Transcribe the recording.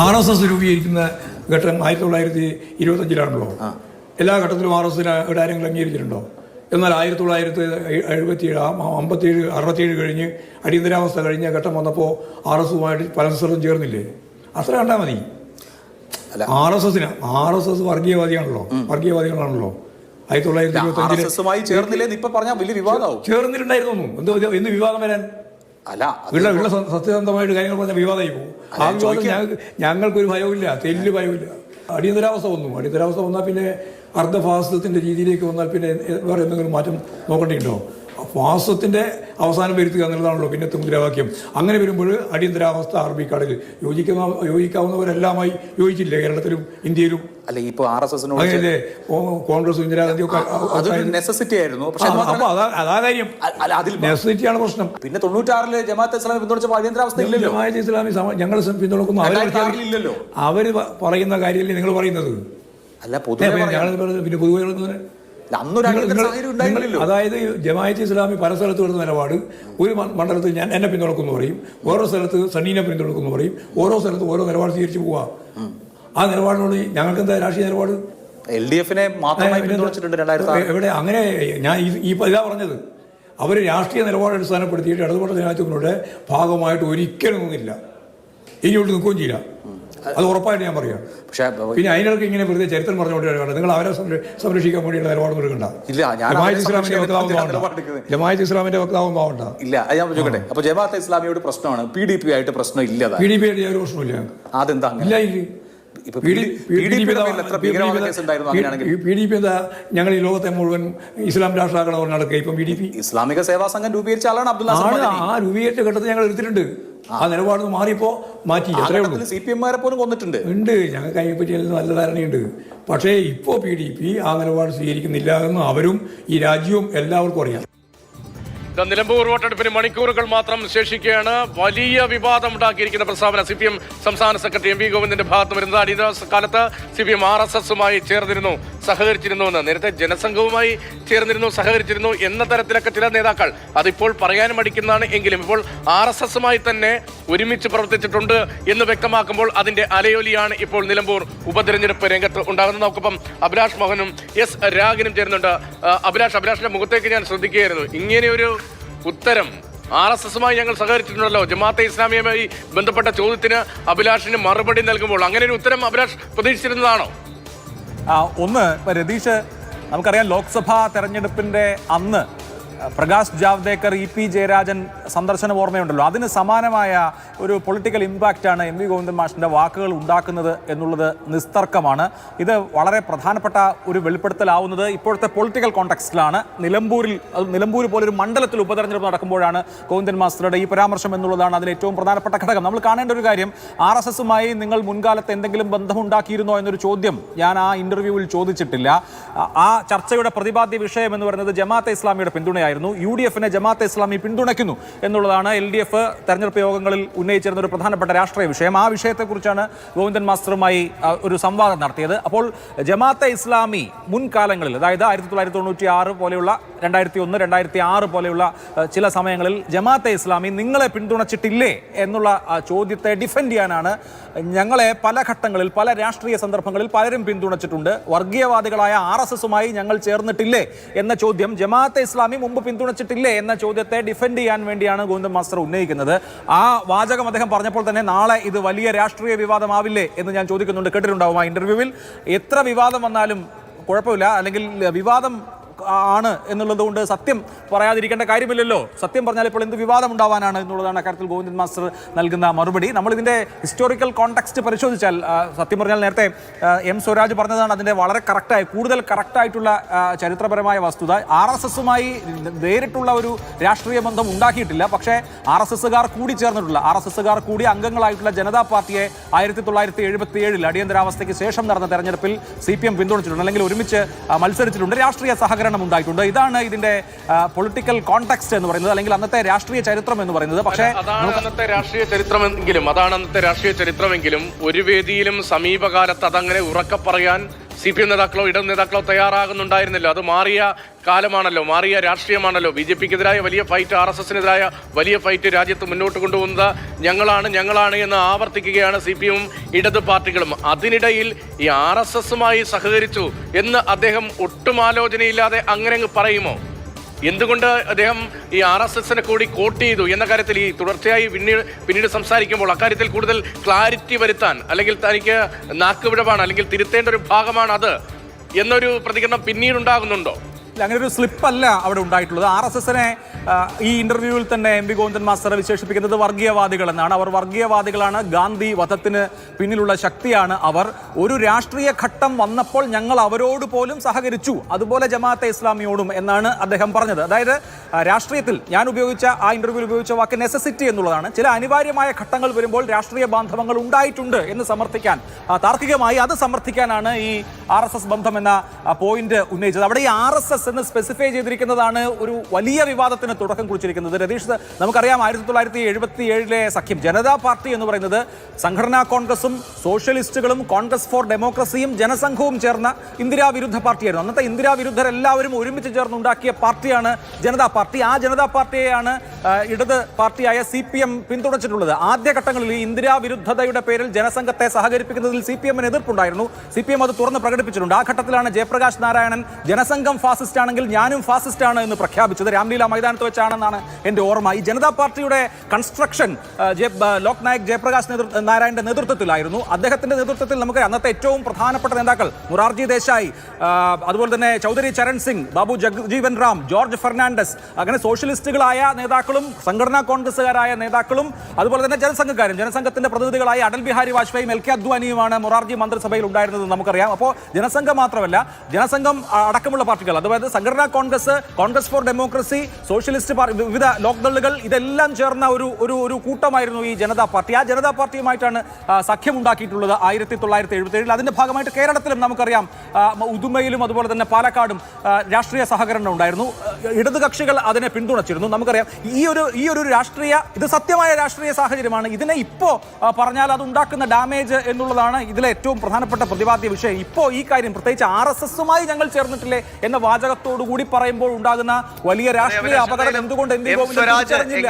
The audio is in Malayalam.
RSS രൂപീകരിക്കുന്ന ഘട്ടം 1925 എല്ലാ ഘട്ടത്തിലും RSS ആരെങ്കിലും അംഗീകരിച്ചിട്ടുണ്ടോ? എന്നാൽ 1977 67 കഴിഞ്ഞ് അടിയന്തരാവസ്ഥ കഴിഞ്ഞ ഘട്ടം വന്നപ്പോൾ RSSുമായിട്ട് പല സ്ഥലത്തും ചേർന്നില്ലേ? അത്ര കണ്ടാൽ മതി. RSS വർഗീയവാദികളാണല്ലോ. 1925 ചേർന്നിട്ടുണ്ടായിരുന്നു. എന്ത് വിവാദം വരാൻ? ഉള്ള സത്യസന്ധമായിട്ട് കാര്യങ്ങൾ പറഞ്ഞാൽ വിവാദമായി പോകും. ആ വിവാദം ഞങ്ങൾക്കൊരു ഭയവുമില്ല, തെല്ല് ഭയവുമില്ല. അടിയന്തരാവസ്ഥ വന്നാൽ പിന്നെ അർദ്ധഫാസിസത്തിന്റെ രീതിയിലേക്ക് വന്നാൽ പിന്നെ വേറെ എന്തെങ്കിലും മാറ്റം നോക്കേണ്ടിയുണ്ടോ? ഫാസിസത്തിന്റെ അവസാനം വരുത്തുക എന്നുള്ളതാണല്ലോ പിന്നത്തെ മുദ്രാവാക്യം. അങ്ങനെ വരുമ്പോൾ അടിയന്തരാവസ്ഥ അറബി കാർഡിൽ യോജിക്കാവുന്നവരെല്ലാമായി യോജിച്ചില്ലേ കേരളത്തിലും ഇന്ത്യയിലും? അങ്ങനെയല്ലേ കോൺഗ്രസും ഇന്ദിരാഗാന്ധിയും ഒക്കെ അതാ കാര്യം. നെസസിറ്റിയാണ് പ്രശ്നം. പിന്നെ 96 ജമാഅത്തെ ഇസ്ലാമി പിന്തുണച്ചപ്പോൾ അടിയന്തരാവസ്ഥ ഇല്ലല്ലോ. ജമാഅത്തെ ഇസ്ലാമി ഞങ്ങൾ പിന്തുണക്കുന്നു. അവര് പറയുന്ന കാര്യമല്ലേ നിങ്ങൾ പറയുന്നത്? പിന്നെ പൊതുവെ അതായത് ജമാഅത്തെ ഇസ്ലാമി പല സ്ഥലത്ത് വരുന്ന നിലപാട്, ഒരു മണ്ഡലത്തിൽ ഞാൻ എന്നെ പിന്തുണക്കുന്നു പറയും, ഓരോ സ്ഥലത്ത് സണ്ണീനെ പിന്തുണക്കുന്നു പറയും, ഓരോ സ്ഥലത്ത് ഓരോ നിലപാട് സ്വീകരിച്ചു പോവാ. ആ നിലപാടിനോട് ഞങ്ങൾക്ക് എന്താ രാഷ്ട്രീയ നിലപാട്? എവിടെ? അങ്ങനെ ഞാൻ ഇതാ പറഞ്ഞത്, അവർ രാഷ്ട്രീയ നിലപാട് അടിസ്ഥാനപ്പെടുത്തിയിട്ട് ഇടതുപക്ഷ ജനാധിപത്യത്തിലൂടെ ഭാഗമായിട്ട് ഒരിക്കലും ഒന്നുമില്ല, ഇനിയോട്ട് നിൽക്കുകയും ചെയ്യില്ല. അത് ഉറപ്പായിട്ട് ഞാൻ പറയാം. പക്ഷേ പിന്നെ അതിനൊക്കെ ഇങ്ങനെ വെറുതെ ചരിത്രം പറഞ്ഞുകൊണ്ടിരിക്കുകയാണ്. നിങ്ങൾ അവരെ സംരക്ഷിക്കാൻ വേണ്ടിയുള്ള നിലപാട് എടുക്കണ്ട. ജമാഅത്തെ ഇസ്ലാമിന്റെ വക്താവും പാവണ്ട. ഇല്ല, ഞാൻ ചോദിക്കട്ടെ. അപ്പൊ ജമാഅത്തെ ഇസ്ലാമിയോട് പ്രശ്നമാണ്, PDP ആയിട്ട് പ്രശ്നം ഇല്ല. PDP ആയിട്ട് ഒരു പ്രശ്നമില്ല. അതെന്താ? ഇല്ല, PDP എന്താ? ഞങ്ങൾ ഈ ലോകത്തെ മുഴുവൻ ഇസ്ലാം രാഷ്ട്രമാക്കണം നടക്കുക. ഇപ്പം PDP ഇസ്ലാമിക സേവാ സംഘം രൂപീകരിച്ച ആളാണ് അബ്ദുള്ള. ആ രൂപീകരിച്ച ഘട്ടത്തിൽ ഞങ്ങൾ എടുത്തിട്ടുണ്ട്. ആ നിലപാട് മാറിയപ്പോ മാറ്റി. CPM-മാരെ പോലും കൊന്നിട്ടുണ്ട്. ഞങ്ങൾക്ക് അതിനെപ്പറ്റി നല്ല ധാരണയുണ്ട്. പക്ഷേ ഇപ്പോൾ PDP ആ നിലപാട് സ്വീകരിക്കുന്നില്ല എന്ന് അവരും ഈ രാജ്യവും എല്ലാവർക്കും അറിയാം. നിലമ്പൂർ വോട്ടെടുപ്പിന് മണിക്കൂറുകൾ മാത്രം ശേഷിക്കുകയാണ്. വലിയ വിവാദം ഉണ്ടാക്കിയിരിക്കുന്ന പ്രസ്താവന CPM സംസ്ഥാന സെക്രട്ടറി MV ഗോവിന്ദന്റെ ഭാഗത്ത് വരുന്നത്. അടിയന്തരാവസ്ഥ കാലത്ത് CPM RSSുമായി ചേർന്നിരുന്നു, സഹകരിച്ചിരുന്നുവെന്ന്. നേരത്തെ ജനസംഘവുമായി ചേർന്നിരുന്നു, സഹകരിച്ചിരുന്നു എന്ന തരത്തിലൊക്കെ ചില നേതാക്കൾ അതിപ്പോൾ പറയാനും മടിക്കുന്നതാണ്. എങ്കിലും ഇപ്പോൾ RSSുമായി തന്നെ ഒരുമിച്ച് പ്രവർത്തിച്ചിട്ടുണ്ട് എന്ന് വ്യക്തമാക്കുമ്പോൾ അതിന്റെ അലയൊലിയാണ് ഇപ്പോൾ നിലമ്പൂർ ഉപതെരഞ്ഞെടുപ്പ് രംഗത്ത് ഉണ്ടാകുന്നത്. നമുക്കിപ്പം അഭിലാഷ് മോഹനും S രാഗിനും ചേരുന്നുണ്ട്. അഭിലാഷിന്റെ മുഖത്തേക്ക് ഞാൻ ശ്രദ്ധിക്കുകയായിരുന്നു. ഇങ്ങനെയൊരു ഉത്തരം, RSSുമായി ഞങ്ങൾ സഹകരിച്ചിട്ടുണ്ടല്ലോ, ജമാഅത്തെ ഇസ്ലാമിയുമായി ബന്ധപ്പെട്ട ചോദ്യത്തിന് അഭിലാഷിന് മറുപടി നൽകുമ്പോൾ അങ്ങനെ ഒരു ഉത്തരം അഭിലാഷ് പ്രതീക്ഷിച്ചിരുന്നതാണോ? ഒന്ന്, രതീഷ്, നമുക്കറിയാം ലോക്സഭാ തെരഞ്ഞെടുപ്പിന്റെ അന്ന് പ്രകാശ് ജാവ്ദേക്കർ, EP ജയരാജൻ സന്ദർശനം ഓർമ്മയുണ്ടല്ലോ. അതിന് സമാനമായ ഒരു പൊളിറ്റിക്കൽ ഇമ്പാക്റ്റാണ് MV ഗോവിന്ദൻ മാഷിൻ്റെ വാക്കുകൾ ഉണ്ടാക്കുന്നത് എന്നുള്ളത് നിസ്തർക്കമാണ്. ഇത് വളരെ പ്രധാനപ്പെട്ട ഒരു വെളിപ്പെടുത്തലാവുന്നത് ഇപ്പോഴത്തെ പൊളിറ്റിക്കൽ കോണ്ടെക്സ്റ്റിലാണ്. നിലമ്പൂർ പോലൊരു മണ്ഡലത്തിൽ ഉപതെരഞ്ഞെടുപ്പ് നടക്കുമ്പോഴാണ് ഗോവിന്ദൻ മാസ്റ്ററുടെ ഈ പരാമർശം എന്നുള്ളതാണ് അതിൽ ഏറ്റവും പ്രധാനപ്പെട്ട ഘടകം. നമ്മൾ കാണേണ്ട ഒരു കാര്യം, RSSുമായി നിങ്ങൾ മുൻകാലത്ത് എന്തെങ്കിലും ബന്ധമുണ്ടാക്കിയിരുന്നോ എന്നൊരു ചോദ്യം ഞാൻ ആ ഇന്റർവ്യൂവിൽ ചോദിച്ചിട്ടില്ല. ആ ചർച്ചയുടെ പ്രതിപാദ്യ വിഷയം എന്ന് പറയുന്നത് ജമാഅത്തെ ഇസ്ലാമിയുടെ പിന്തുണയായിരുന്നു. UDF-നെ ജമാഅത്തെ ഇസ്ലാമി പിന്തുണയ്ക്കുന്നു എന്നുള്ളതാണ് LDF തെരഞ്ഞെടുപ്പ് യോഗങ്ങളിൽ ഉന്നയിച്ചിരുന്ന ഒരു പ്രധാനപ്പെട്ട രാഷ്ട്രീയ വിഷയം. ആ വിഷയത്തെക്കുറിച്ചാണ് ഗോവിന്ദൻ മാസ്റ്ററുമായി ഒരു സംവാദം നടത്തിയത്. അപ്പോൾ ജമാഅത്തെ ഇസ്ലാമി മുൻകാലങ്ങളിൽ, അതായത് 1996 പോലെയുള്ള 2001, 2006 പോലെയുള്ള ചില സമയങ്ങളിൽ ജമാഅത്തെ ഇസ്ലാമി നിങ്ങളെ പിന്തുണച്ചിട്ടില്ലേ എന്നുള്ള ചോദ്യത്തെ ഡിഫെൻഡ് ചെയ്യാനാണ് ഞങ്ങളെ പല ഘട്ടങ്ങളിൽ, പല രാഷ്ട്രീയ സന്ദർഭങ്ങളിൽ പലരും പിന്തുണച്ചിട്ടുണ്ട്, വർഗീയവാദികളായ RSSുമായി ഞങ്ങൾ ചേർന്നിട്ടില്ലേ എന്ന ചോദ്യം, ജമാഅത്തെ ഇസ്ലാമി മുമ്പ് പിന്തുണച്ചിട്ടില്ലേ എന്ന ചോദ്യത്തെ ഡിഫെൻഡ് ചെയ്യാൻ വേണ്ടിയാണ് ഗോവിന്ദൻ മാസ്റ്റർ ഉന്നയിക്കുന്നത്. ആ വാചകം അദ്ദേഹം പറഞ്ഞപ്പോൾ തന്നെ നാളെ ഇത് വലിയ രാഷ്ട്രീയ വിവാദമാവില്ലേ എന്ന് ഞാൻ ചോദിക്കുന്നുണ്ട്. കേട്ടിട്ടുണ്ടാവും ആ ഇന്റർവ്യൂവിൽ. എത്ര വിവാദം വന്നാലും കുഴപ്പമില്ല, അല്ലെങ്കിൽ വിവാദം ആണ് എന്നുള്ളത് കൊണ്ട് സത്യം പറയാതിരിക്കേണ്ട കാര്യമില്ലല്ലോ. സത്യം പറഞ്ഞാൽ ഇപ്പോൾ എന്ത് വിവാദം ഉണ്ടാവാനാണ് എന്നുള്ളതാണ് അക്കാര്യത്തിൽ ഗോവിന്ദൻ മാസ്റ്റർ നൽകുന്ന മറുപടി. നമ്മളിതിൻ്റെ ഹിസ്റ്റോറിക്കൽ കോണ്ടെക്സ്റ്റ് പരിശോധിച്ചാൽ, സത്യം പറഞ്ഞാൽ നേരത്തെ M സ്വരാജ് പറഞ്ഞതാണ് അതിൻ്റെ വളരെ കൂടുതൽ കറക്റ്റായിട്ടുള്ള ചരിത്രപരമായ വസ്തുത. RSSുമായി നേരിട്ടുള്ള ഒരു രാഷ്ട്രീയ ബന്ധം ഉണ്ടാക്കിയിട്ടില്ല. പക്ഷേ RSSുകാർ കൂടി ചേർന്നിട്ടുള്ള, RSSുകാർ കൂടി അംഗങ്ങളായിട്ടുള്ള ജനതാ പാർട്ടിയെ 1977 അടിയന്തരാവസ്ഥയ്ക്ക് ശേഷം നടന്ന തെരഞ്ഞെടുപ്പിൽ CPM പിന്തുണച്ചിട്ടുണ്ട്, അല്ലെങ്കിൽ ഒരുമിച്ച് മത്സരിച്ചിട്ടുണ്ട്, രാഷ്ട്രീയ സഹകരണം ഉണ്ടായിട്ടുണ്ട്. ഇതാണ് ഇതിന്റെ പൊളിറ്റിക്കൽ കോണ്ടെക്സ്റ്റ് എന്ന് പറയുന്നത്, അല്ലെങ്കിൽ അന്നത്തെ രാഷ്ട്രീയ ചരിത്രം എന്ന് പറയുന്നത്. പക്ഷേ അതാണ് അന്നത്തെ രാഷ്ട്രീയ ചരിത്രമെങ്കിലും ഒരു വേദിയിലും സമീപകാലത്ത് അതങ്ങനെ ഉറക്കെ പറയാൻ CPM നേതാക്കളോ ഇടത് നേതാക്കളോ തയ്യാറാകുന്നുണ്ടായിരുന്നില്ല. അത് മാറിയ കാലമാണല്ലോ, മാറിയ രാഷ്ട്രീയമാണല്ലോ. BJPക്കെതിരായ വലിയ ഫൈറ്റ്, RSSനെതിരായ വലിയ ഫൈറ്റ് രാജ്യത്ത് മുന്നോട്ട് കൊണ്ടുപോകുന്നത് ഞങ്ങളാണ് എന്ന് ആവർത്തിക്കുകയാണ് CPM ഇടത് പാർട്ടികളും. അതിനിടയിൽ ഈ RSSുമായി സഹകരിച്ചു എന്ന് അദ്ദേഹം ഒട്ടും ആലോചനയില്ലാതെ അങ്ങനെ അങ്ങ് പറയുമോ? എന്തുകൊണ്ട് അദ്ദേഹം ഈ RSSനെ കൂടി കോട്ട് ചെയ്തു എന്ന കാര്യത്തിൽ ഈ തുടർച്ചയായി പിന്നീട് സംസാരിക്കുമ്പോൾ അക്കാര്യത്തിൽ കൂടുതൽ ക്ലാരിറ്റി വരുത്താൻ, അല്ലെങ്കിൽ തനിക്ക് നാക്കുപിഴവാണ് അല്ലെങ്കിൽ തിരുത്തേണ്ട ഒരു ഭാഗമാണ് അത് എന്നൊരു പ്രതികരണം പിന്നീടുണ്ടാകുന്നുണ്ടോ? അങ്ങനെ ഒരു സ്ലിപ്പല്ല അവിടെ ഉണ്ടായിട്ടുള്ളത്. RSSനെ ഈ ഇന്റർവ്യൂവിൽ തന്നെ MP ഗോവിന്ദൻ മാസ്റ്റർ വിശേഷിപ്പിക്കുന്നത് വർഗീയവാദികൾ എന്നാണ്. അവർ വർഗീയവാദികളാണ്, ഗാന്ധി വധത്തിന് പിന്നിലുള്ള ശക്തിയാണ് അവർ. ഒരു രാഷ്ട്രീയ ഘട്ടം വന്നപ്പോൾ ഞങ്ങൾ അവരോട് പോലും സഹകരിച്ചു, അതുപോലെ ജമാഅത്തെ ഇസ്ലാമിയോടും എന്നാണ് അദ്ദേഹം പറഞ്ഞത്. അതായത് രാഷ്ട്രീയത്തിൽ ഞാൻ ഉപയോഗിച്ച ആ ഇന്റർവ്യൂവിൽ ഉപയോഗിച്ച വാക്ക് നെസസിറ്റി എന്നുള്ളതാണ്. ചില അനിവാര്യമായ ഘട്ടങ്ങൾ വരുമ്പോൾ രാഷ്ട്രീയ ബാന്ധവങ്ങൾ ഉണ്ടായിട്ടുണ്ട് എന്ന് സമർത്ഥിക്കാൻ, താർക്കികമായി അത് സമർത്ഥിക്കാനാണ് ഈ RSS ബന്ധം എന്ന പോയിന്റ് ഉന്നയിച്ചത്. അവിടെ ഈ RSS എന്ന് സ്പെസിഫൈ ചെയ്തിരിക്കുന്നതാണ് ഒരു വലിയ വിവാദത്തിന് തുടക്കം കുറിച്ചിരിക്കുന്നത്. രതീഷ്, നമുക്കറിയാം 1977 സഖ്യം ജനതാ പാർട്ടി എന്ന് പറയുന്നത് സംഘടനാ കോൺഗ്രസും സോഷ്യലിസ്റ്റുകളും കോൺഗ്രസ് ഫോർ ഡെമോക്രസിയും ജനസംഘവും ചേർന്ന ഇന്ദിരാ വിരുദ്ധ പാർട്ടിയായിരുന്നു. അന്നത്തെ ഇന്ദിരാ വിരുദ്ധരെല്ലാവരും ഒരുമിച്ച് ചേർന്നുണ്ടാക്കിയ പാർട്ടിയാണ് ജനതാ പാർട്ടി. ആ ജനതാ പാർട്ടിയെയാണ് ഇടത് പാർട്ടിയായ CPM പിന്തുണച്ചിട്ടുള്ളത്. ആദ്യഘട്ടങ്ങളിൽ ഈ ഇന്ദിരാ വിരുദ്ധതയുടെ പേരിൽ ജനസംഘത്തെ സഹകരിപ്പിക്കുന്നതിൽ CPMന് എതിർപ്പുണ്ടായിരുന്നു. CPM അത് തുറന്ന് പ്രകടിപ്പിച്ചിട്ടുണ്ട്. ആ ഘട്ടത്തിലാണ് ജയപ്രകാശ് നാരായണൻ ജനസംഘം ഫാസിസ്റ്റ് ആണെങ്കിൽ ഞാനും ഫാസിസ്റ്റ് ആണ് എന്ന് പ്രഖ്യാപിച്ചത്. രാംലീല മൈതാനത്ത് വെച്ചാണെന്നാണ് എൻ്റെ ഓർമ്മ. ഈ ജനതാ പാർട്ടിയുടെ കൺസ്ട്രക്ഷൻ ലോക് നായക് ജയപ്രകാശ് നാരായണന്റെ നേതൃത്വത്തിലായിരുന്നു. അദ്ദേഹത്തിന്റെ നേതൃത്വത്തിൽ നമുക്ക് അന്നത്തെ ഏറ്റവും പ്രധാനപ്പെട്ട നേതാക്കൾ മൊറാർജി ദേശായി, അതുപോലെ തന്നെ ചൗധരി ചരൺ സിംഗ്, ബാബു ജഗ്ജീവൻ റാം, ജോർജ് ഫെർണാണ്ടസ്, അങ്ങനെ സോഷ്യലിസ്റ്റുകളായ നേതാക്കളും സംഘടനാ കോൺഗ്രസുകാരായ നേതാക്കളും അതുപോലെ തന്നെ ജനസംഘക്കാരും ജനസംഘത്തിന്റെ പ്രതിനിധികളായ അടൽ ബിഹാരി വാജ്പേയിയും LK അദ്വാനിയുമാണ് മൊറാർജി മന്ത്രിസഭയിൽ ഉണ്ടായിരുന്നത് നമുക്കറിയാം. അപ്പോൾ ജനസംഘം മാത്രമല്ല, ജനസംഘം അടക്കമുള്ള പാർട്ടികൾ, അതായത് Sanghatana Congress, Congress for democracy, socialist party, വിവിധ ലോക് ദളുകൾ, ഇതെല്ലാം ചേർന്ന ഒരു കൂട്ടമായിരുന്നു ഈ ജനതാ പാർട്ടി. ആ ജനതാ പാർട്ടിയുമായിട്ടാണ് സഖ്യം ഉണ്ടാക്കിയിട്ടുള്ളത് 1977. അതിന്റെ ഭാഗമായിട്ട് കേരളത്തിലും നമുക്കറിയാം ഉദുമയിലും അതുപോലെ തന്നെ പാലക്കാടും രാഷ്ട്രീയ സഹകരണം ഉണ്ടായിരുന്നു. ഇടത് കക്ഷികൾ അതിനെ പിന്തുണച്ചിരുന്നു. നമുക്കറിയാം ഈ ഒരു രാഷ്ട്രീയ, ഇത് സത്യമായ രാഷ്ട്രീയ സാഹചര്യമാണ്. ഇതിനെ ഇപ്പോ പറഞ്ഞാൽ അത് ഉണ്ടാക്കുന്ന ഡാമേജ് എന്നുള്ളതാണ് ഇതിലെ ഏറ്റവും പ്രധാനപ്പെട്ട പ്രതിപാദ്യ വിഷയം. ഇപ്പോൾ ഈ കാര്യം പ്രത്യേകിച്ച് RSSുമായി ഞങ്ങൾ ചേർന്നിട്ടില്ലേ എന്ന വാചകത്തോടു കൂടി പറയുമ്പോൾ ഉണ്ടാകുന്ന വലിയ രാഷ്ട്രീയ അപകടം എന്തുകൊണ്ട് MP ഗോവിന്ദൻ തിരിച്ചറിഞ്ഞില്ല?